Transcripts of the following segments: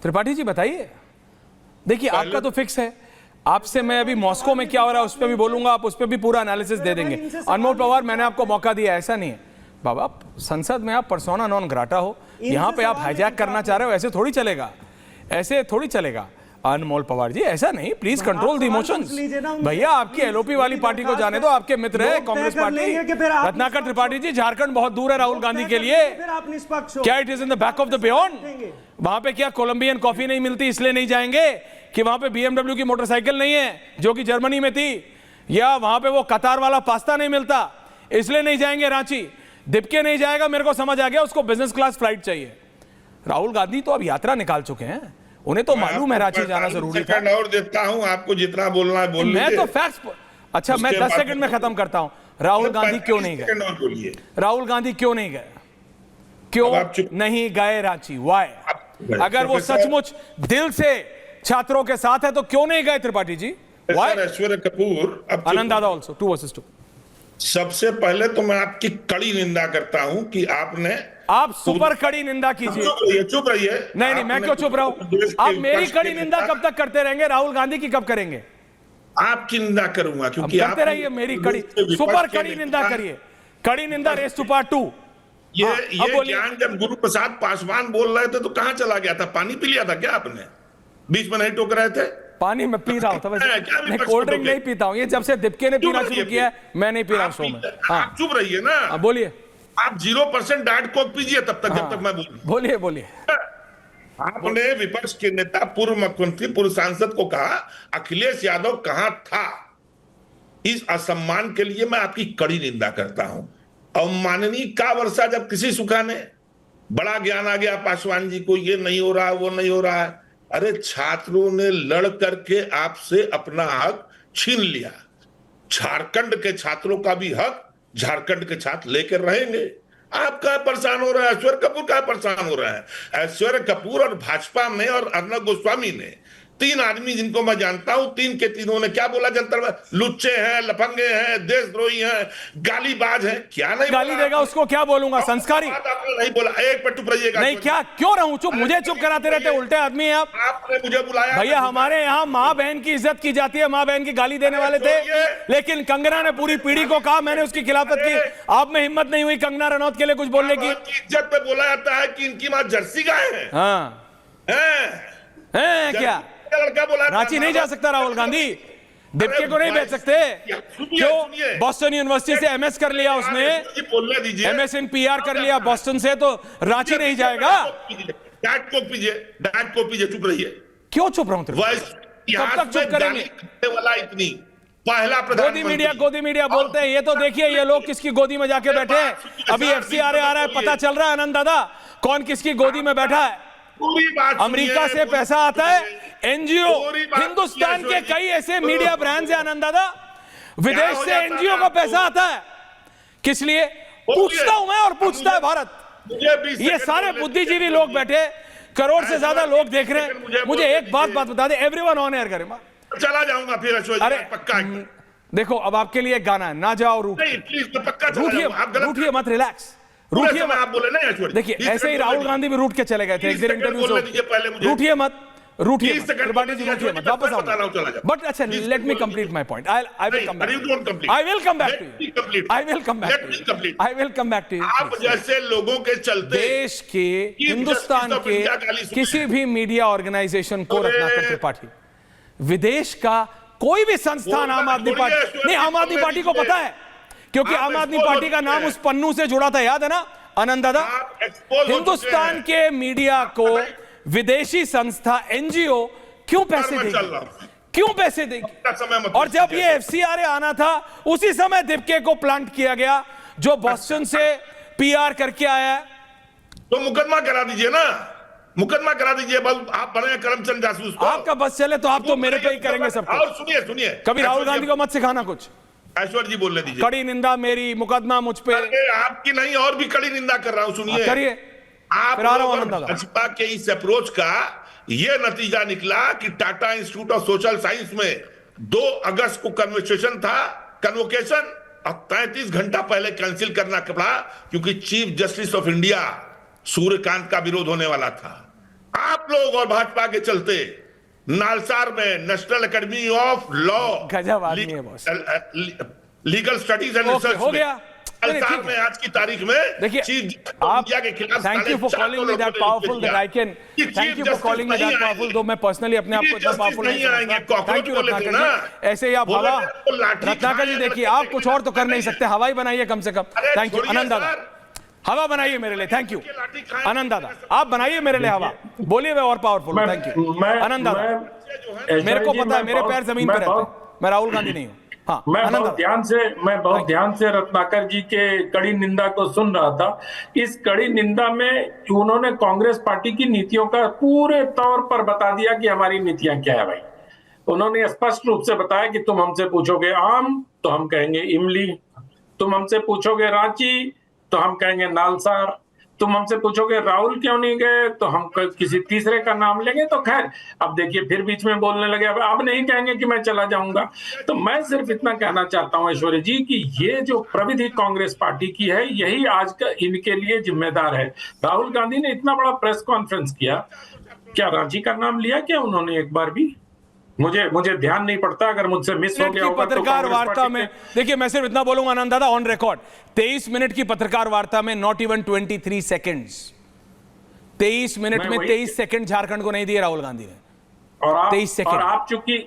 त्रिपाठी जी बताइए। देखिए आपका तो फिक्स है, आपसे मैं अभी मॉस्को में क्या हो रहा है उस पर भी बोलूंगा, आप उस पर भी पूरा एनालिसिस दे देंगे। अनमोल पवार मैंने आपको मौका दिया, ऐसा नहीं है बाबा, संसद में आप पर्सोना नॉन ग्राटा हो, यहाँ पे आप हाईजैक करना चाह रहे हो, ऐसे थोड़ी चलेगा, ऐसे थोड़ी चलेगा। अनमोल पवार जी ऐसा नहीं, प्लीज कंट्रोल द इमोशंस। भैया आपकी एलओपी वाली पार्टी को जाने दो, आपके मित्र है कांग्रेस पार्टी। रत्नाकर त्रिपाठी जी, झारखंड बहुत दूर है राहुल गांधी के लिए, क्या it is in the back of the beyond? वहां पे क्या कोलंबियन कॉफी नहीं मिलती इसलिए नहीं जाएंगे? कि वहां पे बीएमडब्ल्यू की मोटरसाइकिल नहीं है जो कि जर्मनी में थी? या वहां पे वो कतार वाला पास्ता नहीं मिलता इसलिए नहीं जाएंगे रांची? दिपके नहीं जाएगा, मेरे को समझ आ गया, उसको बिजनेस क्लास फ्लाइट चाहिए। राहुल गांधी तो अब यात्रा निकाल चुके हैं, उन्हें तो मालूम है रांची जाना जरूरी था। और देता हूं आपको, जितना बोलना है बोल लीजिए। मैं तो फैक्ट्स, अच्छा मैं 10 सेकंड में खत्म करता हूं। राहुल गांधी क्यों नहीं गए? राहुल गांधी क्यों नहीं गए? क्यों नहीं गए रांची? वाई? अगर वो सचमुच दिल से छात्रों के साथ है तो क्यों नहीं गए त्रिपाठी जी? ऐश्वर्या कपूर, आनंद दादा ऑल्सो 2 वर्सेस 2। सबसे पहले तो मैं आपकी कड़ी निंदा करता हूं कि आपने, आप सुपर कड़ी निंदा कीजिए। चुप रहिए। नहीं, मैं क्यों चुप रहा हूं? आप मेरी कड़ी निंदा कब तक करते रहेंगे? राहुल गांधी की कब करेंगे? आपकी निंदा करूंगा क्योंकि आप करते रहिए मेरी कड़ी, सुपर कड़ी निंदा करिए। कड़ी निंदा रेस टू पार्ट 2। ये ज्ञान जब गुरु प्रसाद पासवान बोल रहे थे तो कहां चला गया था? पानी पी लिया था क्या आपने? बीच में नहीं टोक रहे थे? पानी मैं पी रहा हूं, मैं कोल्ड ड्रिंक नहीं पीता हूं। ये जब से दिपके ने पीना शुरू किया है मैं नहीं पी रहा शो में। आप चुप रहिए ना, बोलिए। आप 0% डाइट कोक पीजिए तब तक, जब तक मैं बोलूं। बोलिए। आपने विपक्ष के नेता, पूर्व मुख्यमंत्री, पूर्व सांसद को कहा अखिलेश यादव कहां था। इस असम्मान के लिए मैं आपकी कड़ी निंदा करता हूं। अवमाननीय का वर्षा जब किसी सुखाने, बड़ा ज्ञान आ गया पासवान जी को, ये नहीं हो रहा है वो नहीं हो रहा है। अरे छात्रों ने लड़ करके आपसे अपना हक छीन लिया। झारखंड के छात्रों का भी हक झारखंड के छात्र लेकर रहेंगे। आप क्या परेशान हो रहे हैं? ऐश्वर्या कपूर क्या परेशान हो रहा है? ऐश्वर्या कपूर और भाजपा में और अर्नब गोस्वामी ने, 3 आदमी जिनको मैं जानता हूं, 3 के तीनों ने क्या बोला जनता में? लुच्चे हैं, लफंगे हैं, देशद्रोही हैं, गालीबाज हैं। क्या नहीं गाली देगा उसको? क्या बोलूंगा? संस्कारी आपने नहीं बोला। एक पर चुप रहिएगा। नहीं, क्या क्यों रहूं चुप? मुझे चुप कराते रहते, उल्टे आदमी हैं आप। आपने मुझे बुलाया भैया, हमारे यहाँ माँ बहन की इज्जत की जाती है, माँ बहन की गाली देने वाले थे, लेकिन कंगना ने पूरी पीढ़ी को कहा मैंने उसकी खिलाफत की। आप में हिम्मत नहीं हुई कंगना रनौत के लिए कुछ बोलने की? इज्जत पे बोला जाता है कि इनकी माँ जर्सी गाय है। हाँ है क्या? लड़का बोला रांची नहीं जा सकता राहुल गांधी? दिपके को नहीं भेज सकते? क्यों? बॉस्टन यूनिवर्सिटी से एमएस कर लिया उसने, बोलने दीजिए। एमएस इन पीआर कर लिया बॉस्टन से, तो रांची नहीं जाएगा? डाइट को पीजिए, चुप रहिए। क्यों चुप रहा हूं? कब तक चुप करेंगे? वाला इतनी पहला गोदी मीडिया बोलते हैं, ये तो देखिए ये लोग किसकी गोदी में जाके बैठे हैं। अभी एफसीआरए आ रहा है, पता चल रहा है आनंद दादा कौन किसकी गोदी में बैठा है। अमेरिका से पैसा आता है, एनजीओ, हिंदुस्तान के कई ऐसे मीडिया ब्रांड्स हैं आनंद दादा, विदेश से एनजीओ को पैसा आता है। किस लिए? पूछता हूं मैं और पूछता है भारत। ये सारे बुद्धिजीवी लोग बैठे, करोड़ से ज्यादा लोग देख रहे हैं। मुझे एक बात बता दे, एवरीवन ऑन एयर करे। चला जाऊंगा फिर। अरे पक्का देखो, अब आपके लिए एक गाना है, ना जाओ रूठिए मत, रिलैक्स, रूठिए मत। आप बोले नहीं ऐश्वर्या। देखिए ऐसे ही राहुल गांधी भी रूठ के चले गए थे एक दिन इंटरव्यू से। रूठिए मत, त्रिपाठी जी रूठिए मत, वापस आओ। बट अच्छा, let me complete my point. I will come back to you. आप जैसे लोगों के चलते देश के, हिंदुस्तान के किसी भी मीडिया ऑर्गेनाइजेशन को, रत्नाकर त्रिपाठी, विदेश का कोई भी संस्थान, आम आदमी पार्टी नहीं, आम आदमी पार्टी को पता है क्योंकि आम आदमी पार्टी का नाम उस पन्नू से जुड़ा था, याद है ना आनंद दादा? हिंदुस्तान के मीडिया को विदेशी संस्था, एनजीओ क्यों पैसे देगी? क्यों पैसे देगी? और जब ये एफसीआरए आना था उसी समय दिपके को प्लांट किया गया, जो बॉस्टन से पीआर करके आया है। तो मुकदमा करा दीजिए ना, मुकदमा करा दीजिए। आप बने करमचंद जासूस को। आपका बस चले तो आप तो मेरे पे ही करेंगे सब। और सुनिए, कभी राहुल गांधी को मत सिखाना कुछ। ऐश्वर्या जी बोलने दीजिए। कड़ी निंदा मेरी, मुकदमा मुझ पे। आपकी नहीं, और भी कड़ी निंदा कर रहा हूं, सुनिए। करिए। आप भाजपा के इस अप्रोच का यह नतीजा निकला कि Tata institute of social science में 2 अगस्त को कन्वोकेशन था, अब 33 घंटा पहले कैंसिल करना पड़ा क्योंकि chief justice of India Suryakant का विरोध होने वाला था। आप लोग और भाजपा के चलते नालसार में नेशनल एकेडमी ऑफ लॉ गजब आदमी है boss. Legal studies and okay, research हो गया। नालसार में आज की तारीख में देखिए, चीफ आप इंडिया के खिलाफ thank you for calling me that powerful that I can, thank you for calling me that powerful, दो मैं पर्सनली अपने आप को इतना पावरफुल नहीं समझता। थैंक यू रत्नाकर जी, ऐसे ही आप हवा, रत्नाकर जी देखिए आप कुछ और तो कर नहीं सकते, हवा ही बनाइए कम से कम। थैंक यू आनंद दादा, हवा बनाइए मेरे लिए। थैंक यू आनंद दादा, आप बनाइए मेरे लिए हवा, बोलिए मैं और पावरफुल। थैंक यू आनंद दादा, मेरे को पता है मेरे पैर जमीन पे रहते हैं, मैं राहुल गांधी नहीं हूँ। हाँ, मैं बहुत ध्यान से रत्नाकर जी के कड़ी निंदा को सुन रहा था। इस कड़ी निंदा में उन्होंने कांग्रेस पार्टी की नीतियों का पूरे तौर पर बता दिया कि हमारी नीतियां क्या है भाई। उन्होंने स्पष्ट रूप से बताया कि तुम हमसे पूछोगे आम तो हम कहेंगे इमली, तुम हमसे पूछोगे रांची तो हम कहेंगे नालसार, तुम हमसे पूछोगे राहुल क्यों नहीं गए तो हम किसी तीसरे का नाम लेंगे। तो खैर अब देखिए फिर बीच में बोलने लगे, अब नहीं कहेंगे कि मैं चला जाऊंगा। तो मैं सिर्फ इतना कहना चाहता हूं ऐश्वर्या जी कि ये जो प्रविधि कांग्रेस पार्टी की है यही आज का इनके लिए जिम्मेदार है। राहुल गांधी ने इतना बड़ा प्रेस कॉन्फ्रेंस किया, क्या रांची का नाम लिया क्या उन्होंने एक बार भी? मुझे ध्यान नहीं पड़ता, अगर मुझसे मिस हो गया होगा तो पत्रकार वार्ता में देखिए मैं सिर्फ इतना बोलूंगा आनंद दादा ऑन रिकॉर्ड, 23 मिनट की पत्रकार वार्ता में नॉट इवन 23 सेकंड्स, 23 मिनट में 23 सेकंड झारखंड को नहीं दिए राहुल गांधी ने। और 23 सेकंड।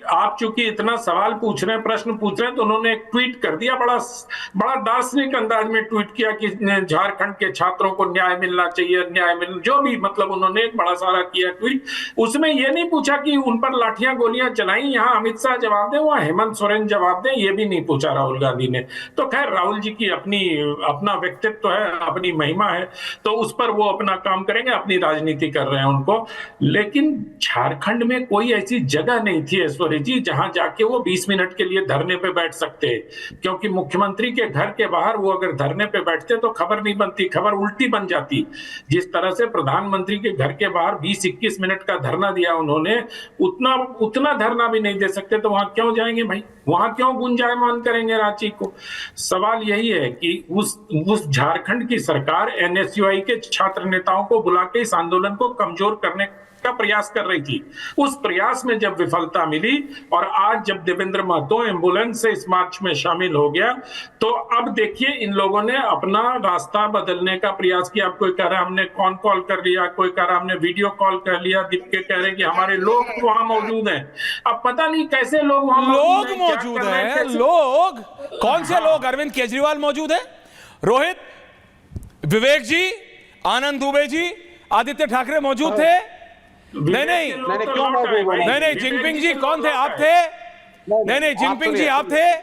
आप चूंकि इतना सवाल पूछ रहे हैं, प्रश्न पूछ रहे हैं, तो उन्होंने एक ट्वीट कर दिया, बड़ा दार्शनिक अंदाज में ट्वीट किया कि झारखंड के छात्रों को न्याय मिलना चाहिए, न्याय मिलना, जो भी मतलब उन्होंने एक बड़ा सारा किया ट्वीट। उसमें यह नहीं पूछा कि उन पर लाठियां गोलियां चलाई, यहाँ अमित शाह जवाब दें, वहां हेमंत सोरेन जवाब दें, ये भी नहीं पूछा राहुल गांधी ने। तो खैर राहुल जी की अपना व्यक्तित्व है, अपनी महिमा है, तो उस पर वो अपना काम करेंगे, अपनी राजनीति कर रहे हैं उनको। लेकिन झारखंड में कोई ऐसी जगह नहीं थी ऐश्वर्या जी जहां जाके वो 20 मिनट के लिए धरने पे बैठ सकते, क्योंकि मुख्यमंत्री के घर के बाहर वो अगर धरने पे बैठते तो खबर नहीं बनती, खबर उल्टी बन जाती। जिस तरह से प्रधानमंत्री के घर के बाहर 20-21 मिनट का धरना दिया उन्होंने, उतना धरना भी नहीं दे सकते, तो वहां क्यों जाएंगे भाई? वहां क्यों गुंजायमान करेंगे रांची को? सवाल यही है कि उस झारखंड की सरकार एनएसयूआई के छात्र नेताओं को बुला के इस आंदोलन को कमजोर करने का प्रयास कर रही थी। उस प्रयास में जब विफलता मिली और आज जब देवेंद्र महतो एम्बुलेंस से इस मार्च में शामिल हो गया, तो अब देखिए इन लोगों ने अपना रास्ता बदलने का प्रयास किया। अब कोई कह रहा है हमने कॉन कॉल कर लिया, कोई कह रहा हमने वीडियो कॉल कर लिया, दीपके कह रहे कि हमारे लोग वहां मौजूद हैं। अब पता नहीं कैसे लोग वहां मौजूद हैं, लोग कौन से लोग? अरविंद केजरीवाल मौजूद है, रोहित, विवेक जी, आनंद दुबे जी, आदित्य ठाकरे मौजूद थे? नहीं, जिनपिंग जी कौन थे? आप थे? नहीं, जिनपिंग जी आप थे?